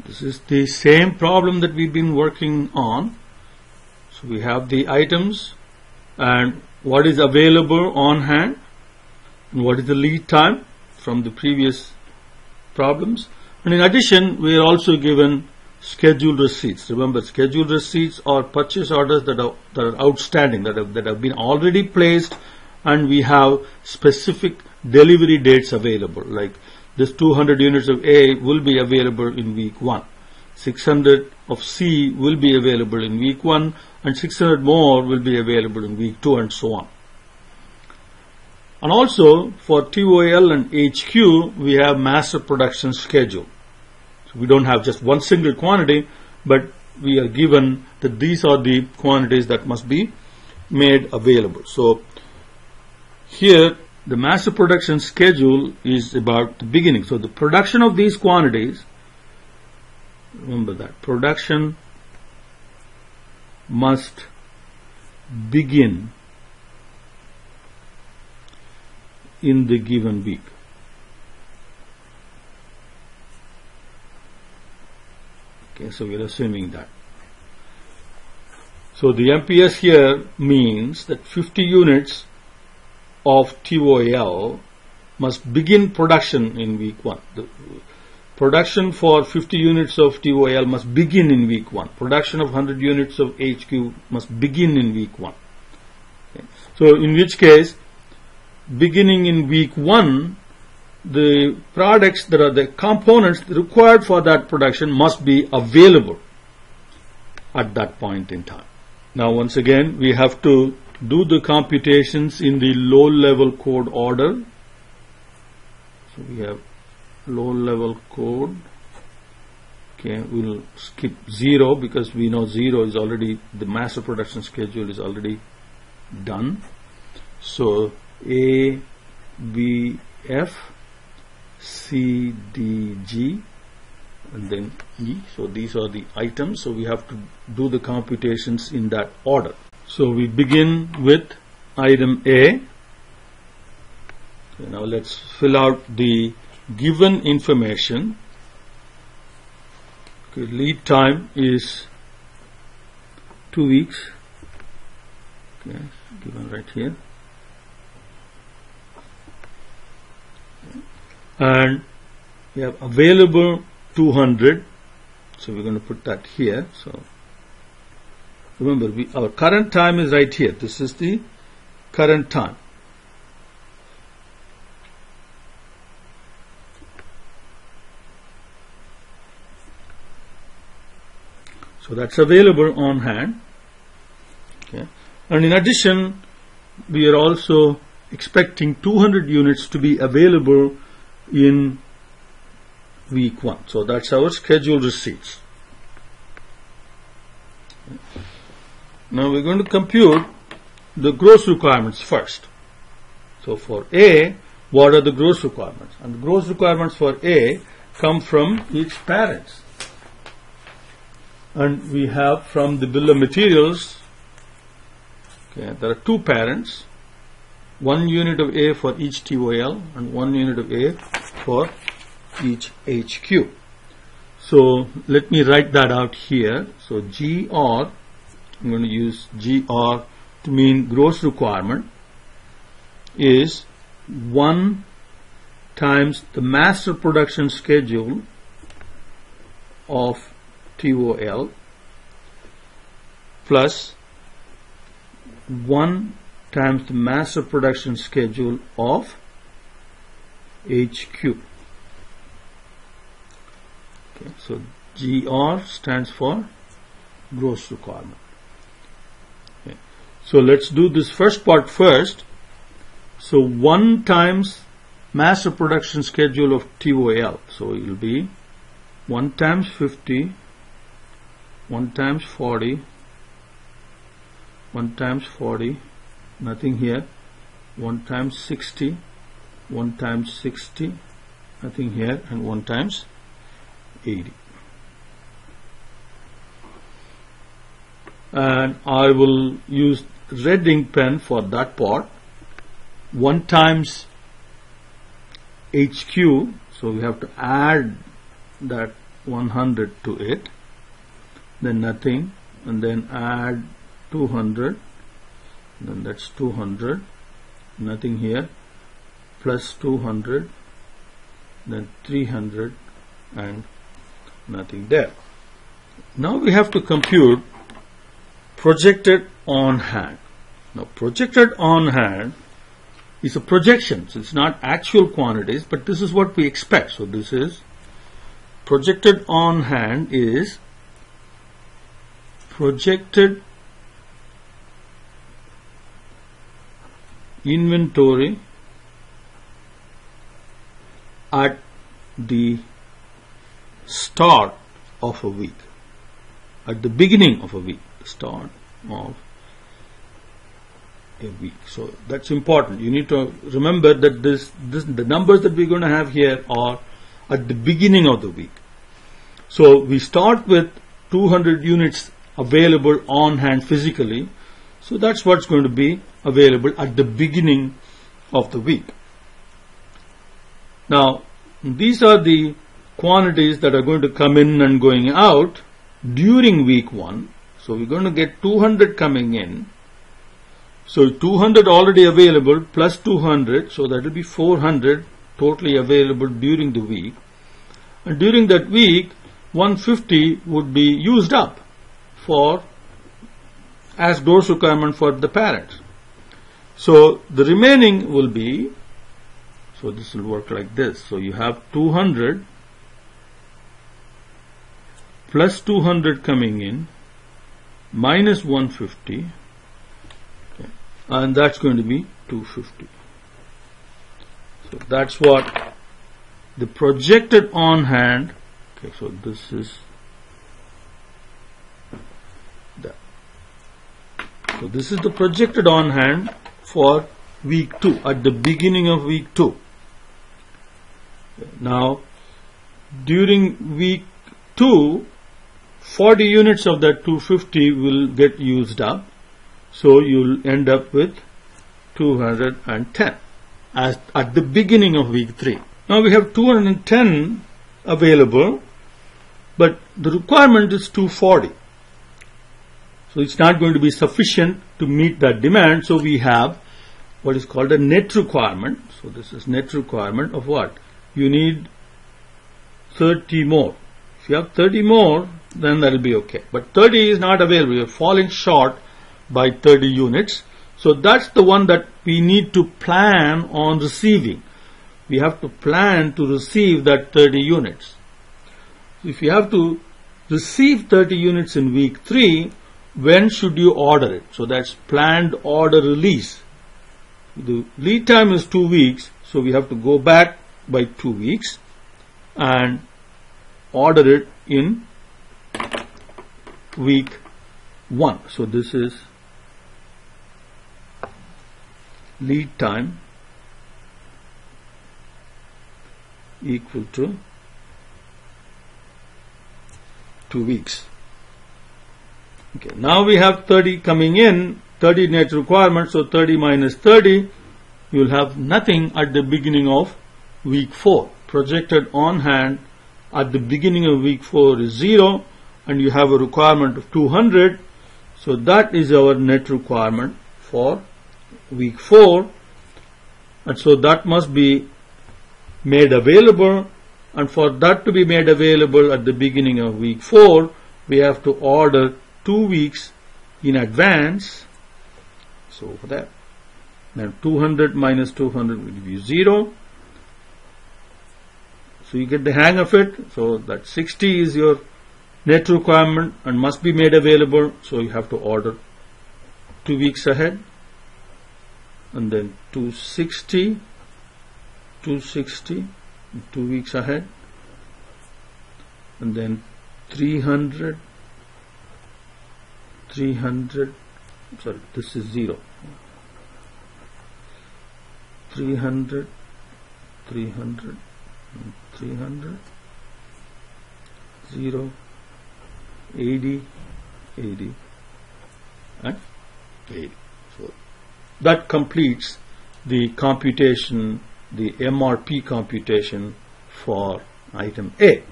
This is the same problem that we've been working on. So we have the items and what is available on hand and what is the lead time from the previous problems. And in addition, we are also given scheduled receipts. Remember, scheduled receipts are purchase orders that are outstanding, that have been already placed, and we have specific delivery dates available. Like this 200 units of A will be available in week 1. 600 of C will be available in week 1, and 600 more will be available in week 2, and so on. And also for TOL and HQ, we have master production schedule. So we don't have just one single quantity, but we are given that these are the quantities that must be made available. So here the master production schedule is about the beginning. So the production of these quantities, remember that production must begin in the given week. Okay, so we are assuming that. So the MPS here means that 50 units of TOL must begin production in week 1. The production for 50 units of TOL must begin in week 1. Production of 100 units of HQ must begin in week 1. Okay. So in which case, beginning in week 1, the products that are the components required for that production must be available at that point in time. Now once again, we have to do the computations in the low level code order. So we have low level code. Okay, we'll skip 0 because we know 0 is already, the master production schedule is already done. So A, B, F, C, D, G, and then E. So these are the items. So we have to do the computations in that order. So we begin with item A. Okay, now let's fill out the given information. Okay, lead time is 2 weeks. Okay, given right here. And we have available 200, so we're going to put that here. So remember, our current time is right here. This is the current time. So that's available on hand. Okay. And in addition, we are also expecting 200 units to be available in week 1. So that's our scheduled receipts. Now we're going to compute the gross requirements first. So for A, what are the gross requirements? And the gross requirements for A come from its parents. And we have from the bill of materials, okay, there are 2 parents, 1 unit of A for each TOL and 1 unit of A for each HQ. So let me write that out here. So GR, I'm going to use GR to mean gross requirement, is 1 times the master production schedule of TOL plus 1 times the master production schedule of HQ. Okay, so GR stands for gross requirement. Okay. So let's do this first part first. So 1 times master production schedule of TOL. So it will be 1 times 50, 1 times 40, 1 times 40, nothing here, 1 times 60, 1 times 60, nothing here, and 1 times 80. And I will use red ink pen for that part. 1 times HQ, so we have to add that 100 to it, then nothing, and then add 200, then that's 200, nothing here, plus 200, then 300, and nothing there. Now we have to compute projected on hand. Now projected on hand is a projection, so it's not actual quantities, but this is what we expect. So this is projected on hand is projected inventory at the start of a week, at the beginning of a week, start of a week. So that's important. You need to remember that the numbers that we're going to have here are at the beginning of the week. So we start with 200 units available on hand physically. So that's what's going to be available at the beginning of the week. Now, these are the quantities that are going to come in and going out during week 1. So we're going to get 200 coming in. So 200 already available plus 200, so that will be 400 totally available during the week. And during that week, 150 would be used up for as dose requirement for the parents. So the remaining will be, so this will work like this. So you have 200 plus 200 coming in minus 150, okay, and that's going to be 250. So that's what the projected on hand. Okay, so this is that. So this is the projected on hand for week 2, at the beginning of week 2. Now, during week 2, 40 units of that 250 will get used up. So you'll end up with 210 as at the beginning of week 3. Now we have 210 available, but the requirement is 240. So it's not going to be sufficient to meet that demand. So we have what is called a net requirement. So this is net requirement of what? You need 30 more. If you have 30 more, then that will be okay. But 30 is not available. You are falling short by 30 units. So that's the one that we need to plan on receiving. We have to plan to receive that 30 units. If you have to receive 30 units in week 3, when should you order it? So that's planned order release. The lead time is 2 weeks, so we have to go back by 2 weeks and order it in week 1. So this is lead time equal to 2 weeks. Okay, now we have 30 coming in, 30 net requirement, so 30 minus 30, you'll have nothing at the beginning of week 4. Projected on hand at the beginning of week 4 is 0, and you have a requirement of 200, so that is our net requirement for week 4, and so that must be made available, and for that to be made available at the beginning of week 4, we have to order 2 weeks in advance. So for that, then 200 minus 200 will be 0. So you get the hang of it. So that 60 is your net requirement and must be made available. So you have to order 2 weeks ahead. And then 260, 2 weeks ahead. And then 300, sorry, this is 0. 300, 300, 0, 80, 80, and 80. So that completes the computation, the MRP computation for item A.